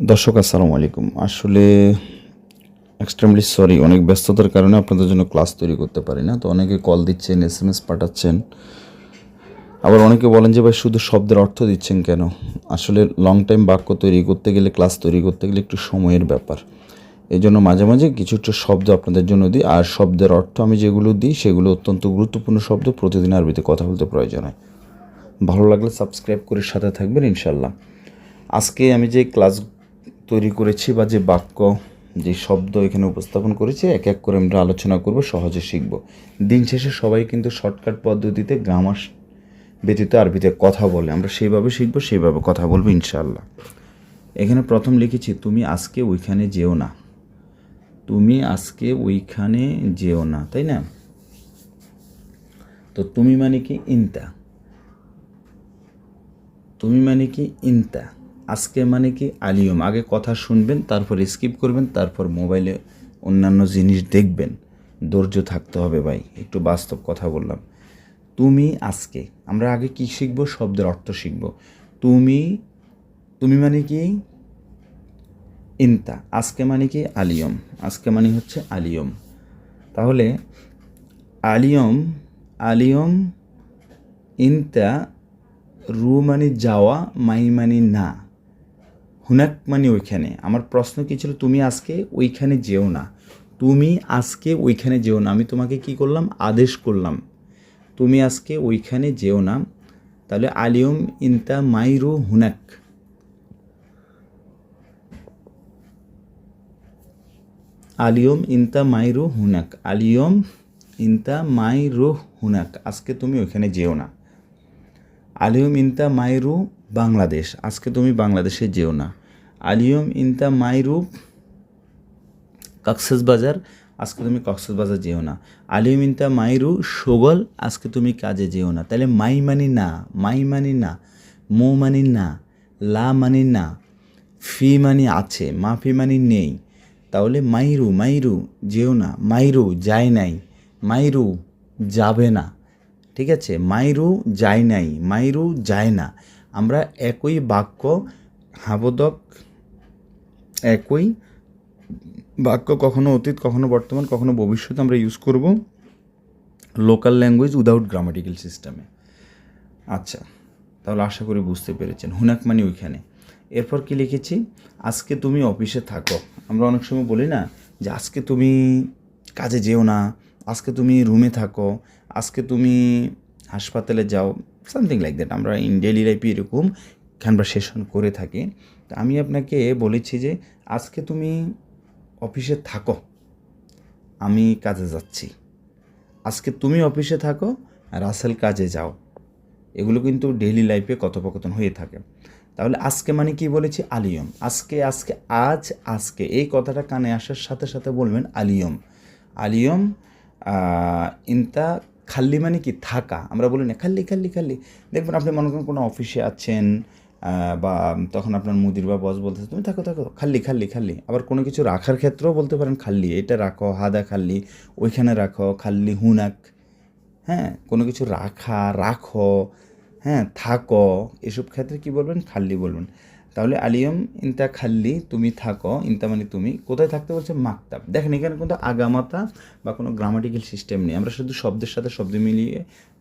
দর্শক আসসালামু আলাইকুম। আসলে এক্সট্রিমলি সরি, অনেক ব্যস্ততার কারণে আপনাদের জন্য ক্লাস তৈরি করতে পারি না। তো অনেকে কল দিচ্ছেন, এসএমএস পাঠাচ্ছেন, আবার অনেকে বলেন যে ভাই শুধু শব্দের অর্থ দিচ্ছেন কেন। আসলে লং টাইম বাক্য তৈরি করতে গেলে, ক্লাস তৈরি করতে গেলে একটু সময়ের ব্যাপার। এই জন্য মাঝে মাঝে কিছু একটা শব্দ আপনাদের জন্য দিই, আর শব্দের অর্থ আমি যেগুলো দিই সেগুলো অত্যন্ত গুরুত্বপূর্ণ শব্দ, প্রতিদিন আরবিতে কথা বলতে প্রয়োজন হয়। ভালো লাগলে সাবস্ক্রাইব করে সাথে থাকবেন ইনশাল্লাহ। আজকে আমি যে ক্লাস তৈরি করেছি বা যে বাক্য, যে শব্দ এখানে উপস্থাপন করেছি, এক এক করে আমরা আলোচনা করব, সহজে শিখব। দিন শেষে সবাই কিন্তু শর্টকাট পদ্ধতিতে গ্রামার ব্যতীত আরবিতে কথা বলে, আমরা সেইভাবে শিখব, সেইভাবে কথা বলবো ইনশাআল্লাহ। এখানে প্রথম লিখেছি, তুমি আজকে ওইখানে যেও না। তুমি আজকে ওইখানে যেও না, তাই না? তো তুমি মানে কি? ইনতা। তুমি মানে কি? ইনতা। আজকে মানে কি? আলিয়ম। আগে কথা শুনবেন, তারপর স্কিপ করবেন, তারপর মোবাইলে অন্যান্য জিনিস দেখবেন। ধৈর্য থাকতে হবে ভাই, একটু বাস্তব কথা বললাম। তুমি আজকে, আমরা আগে কি শিখব? শব্দের অর্থ শিখব। তুমি, তুমি মানে কি? ইনতা। আজকে মানে কি? আলিয়ম। আজকে মানে হচ্ছে আলিয়ম। তাহলে আলিয়ম, আলিয়ম, ইনতা, রু মানে যাওয়া, মাই মানে না, হুনাক মানে ওইখানে। আমার প্রশ্ন কী ছিল? তুমি আজকে ওইখানে যেও না। তুমি আজকে ওইখানে যেও না, আমি তোমাকে কি করলাম? আদেশ করলাম, তুমি আজকে ওইখানে যেও না। তাহলে আলিয়ম ইনতা মাইরু হুনাক। আলিয়ম ইনতা মাইরু হুনাক। আলিয়ম ইনতা মাইরু হুনাক। আজকে তুমি ওইখানে যেও না। আলিয়ম ইনতা মাইরু বাংলাদেশ। আজকে তুমি বাংলাদেশে যেও না। আলিয়ম ইনতা মাইরু কক্সবাজার। আজকে তুমি কক্সবাজার যেও না। আলিয়ম ইনতা মাইরু সগল। আজকে তুমি কাজে যেও না। তাহলে মাই মানি না, মাই মানি না, মো মানি না, লা মানি না, ফি মানি আছে, মাফি মানি নেই। তাহলে মাইরু, মাইরু যেও না, মাইরু যায় নাই, মাইরু যাবে না। ঠিক আছে? মাইরু যায় নাই, মাইরু যায় না। আমরা একই বাক্য, হাবোদক একই বাক্য, কখনো অতীত, কখনো বর্তমান, কখনো ভবিষ্যৎ আমরা ইউজ করব লোকাল ল্যাঙ্গুয়েজ উইদাউট গ্রামাটিক্যাল সিস্টেমে। আচ্ছা, তাহলে আশা করি বুঝতে পেরেছেন। হুনাক মানে ওইখানে। এরপর কি লিখেছি? আজকে তুমি অফিসে থাকো। আমরা অনেক সময় বলি না যে আজকে তুমি কাজে যেও না, আজকে তুমি রুমে থাকো, আজকে তুমি হাসপাতালে যাও, সামথিং লাইক দ্যাট। আমরা ইন ডেইলি লাইফে এরকম কনভারসেশন করে থাকি। তো আমি আপনাকে বলেছি যে আজকে তুমি অফিসে থাকো, আমি কাজে যাচ্ছি। আজকে তুমি অফিসে থাকো, রাসেল কাজে যাও। এগুলো কিন্তু ডেইলি লাইফে কথোপকথন হয়ে থাকে। তাহলে আজকে মানে কি বলেছি? আলিয়ম। আজকে, আজকে, আজ, আজকে, এই কথাটা কানে আসার সাথে সাথে বলবেন আলিয়ম। আলিয়ম ইনতা খাল্লি মানে কি? থাকা। আমরা বলি না খাল্লি খাল্লি খাল্লি। দেখবেন আপনি মনে করেন কোনো অফিসে আছেন, বা তখন আপনার মুদির বা বস বলতেছে তুমি থাকো থাকো, খাল্লি খাল্লি খাল্লি। আবার কোনো কিছু রাখার ক্ষেত্রেও বলতে পারেন খাল্লি, এটা রাখো, হাদা খাল্লি, ওইখানে রাখো, খাল্লি হুনাক। হ্যাঁ, কোনো কিছু রাখা, রাখো, হ্যাঁ, থাকো, এসব ক্ষেত্রে কী বলবেন? খাল্লি বলবেন। তাহলে আলিয়ম ইনতা খাল্লি, তুমি থাকো, ইনতা মানে তুমি। কোথায় থাকতে বলছে? মাকতাব। দেখেন এখানে কিন্তু আগামাতা বা কোনো গ্রামাটিক্যাল সিস্টেম নেই, আমরা শুধু শব্দের সাথে শব্দ মিলিয়ে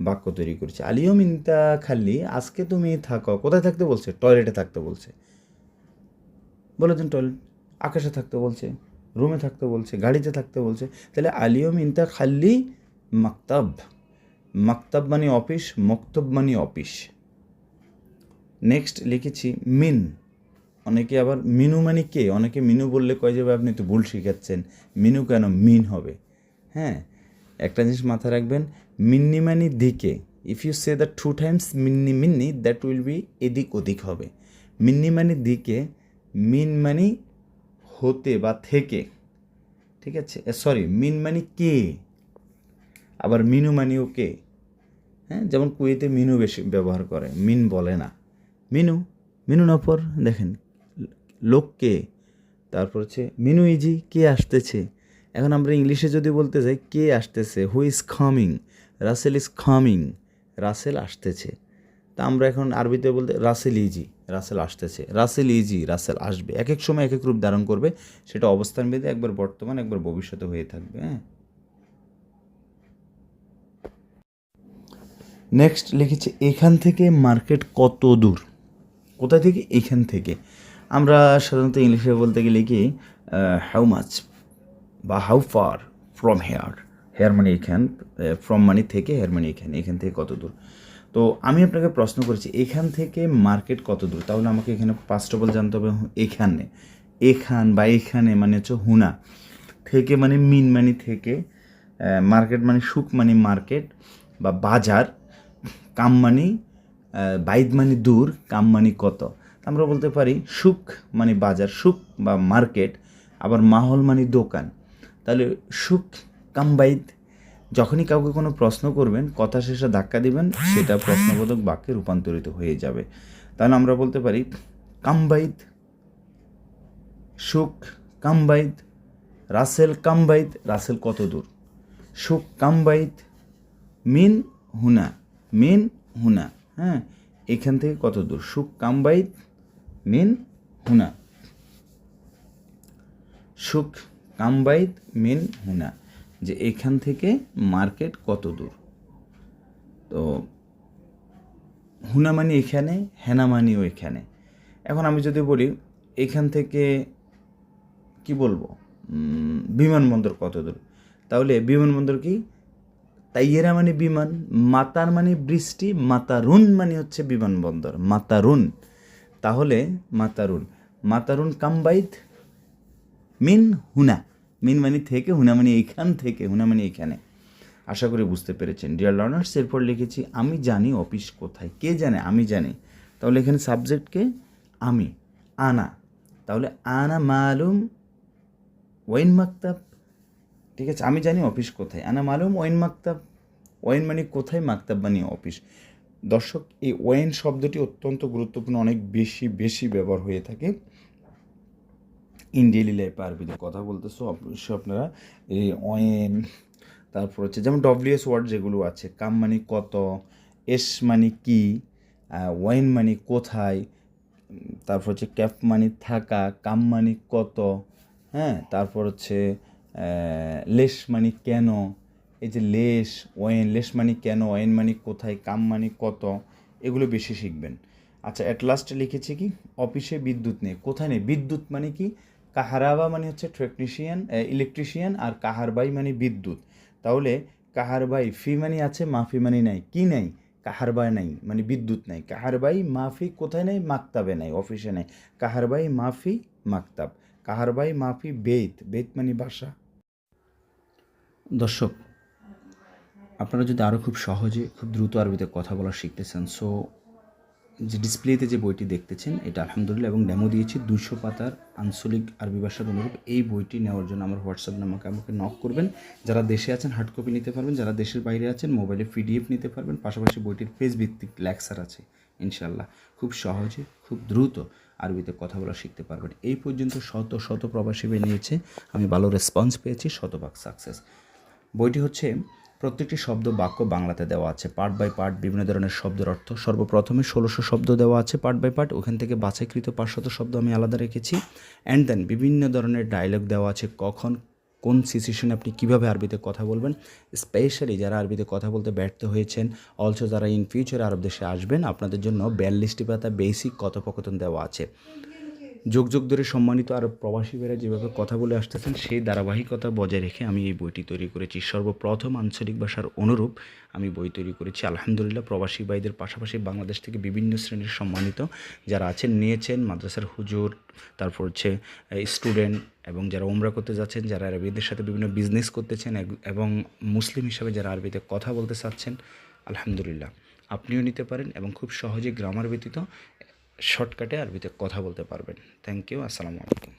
বাক্য তৈরি করেছি। আলিয়ম ইনতা খাল্লি, আজকে তুমি থাকো। কোথায় থাকতে বলছে? টয়লেটে থাকতে বলছে। বলে দিন টয়লেট। আকাশে থাকতে বলছে, রুমে থাকতে বলছে, গাড়িতে থাকতে বলছে। তাহলে আলিয়ম ইনতা খাল্লি মাকতাব। মাকতাব মানে অফিস, মক্তব মানে অফিস। নেক্সট লিখেছি মিন। অনেকে আবার মিনু মানে কে? অনেকে মিনু বললে কয় যে আপনি তো ভুল শিখাচ্ছেন, মিনু কেন? মিন হবে। হ্যাঁ, একটা জিনিস মাথায় রাখবেন, মিন্নি মানে দিকে। If you say that 2 times মিন্নি মিন্নি, দ্যাট উইল বি এদিক ওদিক হবে। মিন্নি মানে দিকে, মিন মানে হতে বা থেকে। ঠিক আছে? সরি, মিন মানে কে, আবার মিনু মানেও কে। হ্যাঁ, যেমন কুয়েতে মিনু বেশি ব্যবহার করে, মিন বলে না। মিনু, মিনু নপর, দেখেন লোক কে, তারপর হচ্ছে মিনু ইজি, কে আসতেছে। এখন আমরা ইংলিশে যদি বলতে যাই কে আসতেছে, who is coming, Russell is coming, Russell আসতেছে। তা আমরা এখন আরবিতে বলতে রাসেল ইজি, রাসেল আসতেছে, রাসেল ইজি, রাসেল আসবে, এক এক সময় এক এক রূপ ধারণ করবে, সেটা অবস্থান ভেদে একবার বর্তমান একবার ভবিষ্যতে হয়ে থাকবে। হ্যাঁ, নেক্সট লিখেছে এখান থেকে মার্কেট কত দূর। কোথা থেকে? এখান থেকে। আমরা সাধারণত ইংলিশে বলতে গেলে কি হাউ মাচ বা how far from here, here মানে এখান, ফ্রম মানে থেকে, হেয়ার মানে এখানে, এখান থেকে কত দূর। তো আমি আপনাকে প্রশ্ন করেছি এখান থেকে মার্কেট কত দূর, তাহলে আমাকে এখানে ফার্স্ট অফ অল জানতে হবে এখানে, এখান বা এখানে মানে হচ্ছে হুনা, থেকে মানে মিন মানে থেকে, মার্কেট মানে সুক মানে মার্কেট বা বাজার, কাম মানে বাইদ মানে দূর, কাম মানে কত। আমরা বলতে পারি সুক মানে বাজার, সুক বা মার্কেট, আবার মাহল মানে দোকান। তাহলে সুক কাম বাইদ, যখনই কাউকে কোনো প্রশ্ন করবেন কথা শেষে ধাক্কা দিবেন, সেটা প্রশ্নবোধক বাক্যে রূপান্তরিত হয়ে যাবে। তাহলে আমরা বলতে পারি কামবাইদ, সুক কামবাইদ, রাসেল কামবাইদ, রাসেল কত দূর, সুক কামবাইদ, মিন হুনা, মিন হুনা। হ্যাঁ, এখান থেকে কত দূর, সুক কামবাইদ মিন হুনা, সুক কামবাইদ মিন হুনা, যে এখান থেকে মার্কেট কত দূর। তো হুনা মানে এখানে, হেনা মানিও এখানে। এখন আমি যদি বলি এখান থেকে কি বলবো, বিমানবন্দর কত দূর, তাহলে বিমানবন্দর কি, তাইয়েরা মানে বিমান, মাতার মানে বৃষ্টি, মাতারুন মানে হচ্ছে বিমানবন্দর, মাতারুন। তাহলে মাতারুন, মাতারুন কামবাইদ মিন হুনা, মিন মানে থেকে, হুনা মানে এখান থেকে, হুনা মানে এখানে। আশা করি বুঝতে পেরেছেন ডিয়ার লার্নার্স। এরপর লিখেছি আমি জানি অফিস কোথায়। কে জানে? আমি জানি। তাহলে এখানে সাবজেক্টকে আমি, আনা, তাহলে আনা মালুম ওয়াইন মাকতাব। ঠিক আছে, আমি জানি অফিস কোথায়, আনা মালুম ওয়াইন মাকতাব। ওয়াইন মানে কোথায়, মাকতাব মানে অফিস। দর্শক, এই ওয়াইন শব্দটি অত্যন্ত গুরুত্বপূর্ণ, অনেক বেশি বেশি ব্যবহার হয়ে থাকে ইন ডেইলি লাইফে। আরবিতে কথা বলতেছো অবশ্যই আপনারা এই ওয়াইন, তারপর হচ্ছে যেমন ডব্লিউএস ওয়ার্ড যেগুলো আছে, কাম মানে কত, এস মানে কি, ওয়াইন মানে কোথায়, তারপর হচ্ছে ক্যাপ মানে থাকা, কাম মানে কত, হ্যাঁ, তারপর হচ্ছে লেশ মানে কেন, এই যে লেশ, ওয়াইন, লেশ মানে কেন, ওয়াইন মানে কোথায়, কাম মানে কত, এগুলো বেশি শিখবেন। আচ্ছা, অ্যাট লাস্টে লিখেছি কি অফিসে বিদ্যুৎ নেই। কোথায় নেই? বিদ্যুৎ মানে কি, কাহারাবা মানে হচ্ছে টেকনিশিয়ান, ইলেকট্রিশিয়ান, আর কাহারবাই মানে বিদ্যুৎ। তাহলে কাহারবাই, ফি মানে আছে, মাফি মানে নাই, কি নেই, কাহারবাই নাই মানে বিদ্যুৎ নাই, কাহারবাই মাফি কোথায় নেই, মাকতাবে নাই, অফিসে নেই, কাহারবাই মাফি মাকতাব, কাহারবাই মাফি বেত, বেত মানে বাসা। দর্শক, আপনারা যদি আরও খুব সহজে খুব দ্রুত আরবিতে কথা বলা শিখতে চান, সো যে ডিসপ্লেতে যে বইটি দেখতেছেন এটা আলহামদুলিল্লাহ, এবং ডেমো দিয়েছি 200 পাতার আঞ্চলিক আরবি ভাষার অনুরূপ। এই বইটি নেওয়ার জন্য আমার হোয়াটসঅ্যাপ নাম্বারকে আমাকে নক করবেন। যারা দেশে আছেন হার্ড কপি নিতে পারবেন, যারা দেশের বাইরে আছেন মোবাইলে পিডিএফ নিতে পারবেন। পাশাপাশি বইটির পেজ ভিত্তিক লেকচার আছে, ইনশাল্লাহ খুব সহজে খুব দ্রুত আরবিতে কথা বলা শিখতে পারবেন। এই পর্যন্ত শত শত প্রবাসী নিয়েছে, আমি ভালো রেসপন্স পেয়েছি, শতভাগ সাকসেস। বইটি হচ্ছে প্রত্যেকটি শব্দ বাক্য বাংলাতে দেওয়া আছে, পার্ট বাই পার্ট বিভিন্ন ধরনের শব্দের অর্থ। সর্বপ্রথমে 1600 শব্দ দেওয়া আছে পার্ট বাই পার্ট, ওখান থেকে বাছাইকৃত 500 শব্দ আমি আলাদা রেখেছি। অ্যান্ড দেন বিভিন্ন ধরনের ডায়লগ দেওয়া আছে, কখন কোন সিচুয়েশনে আপনি কীভাবে আরবিতে কথা বলবেন, স্পেশালি যারা আরবিতে কথা বলতে ব্যর্থ হয়েছেন, অলসো যারা ইন ফিউচার আরব দেশে আসবেন, আপনাদের জন্য 42টি পাতা বেসিক কথোপকথন দেওয়া আছে। যুগ যুগ ধরে সম্মানিত আরব প্রবাসী ভাইরা যেভাবে কথা বলে আসতেছেন, সেই ধারাবাহিকতা বজায় রেখে আমি এই বইটি তৈরি করেছি। সর্বপ্রথম আঞ্চলিক ভাষার অনুরূপ আমি বই তৈরি করেছি। আলহামদুলিল্লাহ, প্রবাসী ভাইদের পাশাপাশি বাংলাদেশ থেকে বিভিন্ন শ্রেণীর সম্মানিত যারা আছেন নিয়েছেন, মাদ্রাসার হুজুর, তারপর হচ্ছে স্টুডেন্ট, এবং যারা উমরা করতে যাচ্ছেন, যারা আরবিদের সাথে বিভিন্ন বিজনেস করতেছেন, এবং মুসলিম হিসাবে যারা আরবিতে কথা বলতে চাচ্ছেন, আলহামদুলিল্লাহ আপনিও নিতে পারেন এবং খুব সহজে গ্রামার ব্যতীত শর্টকাটে আরবিতে কথা বলতে পারবেন। থ্যাংক ইউ, আসসালামু আলাইকুম।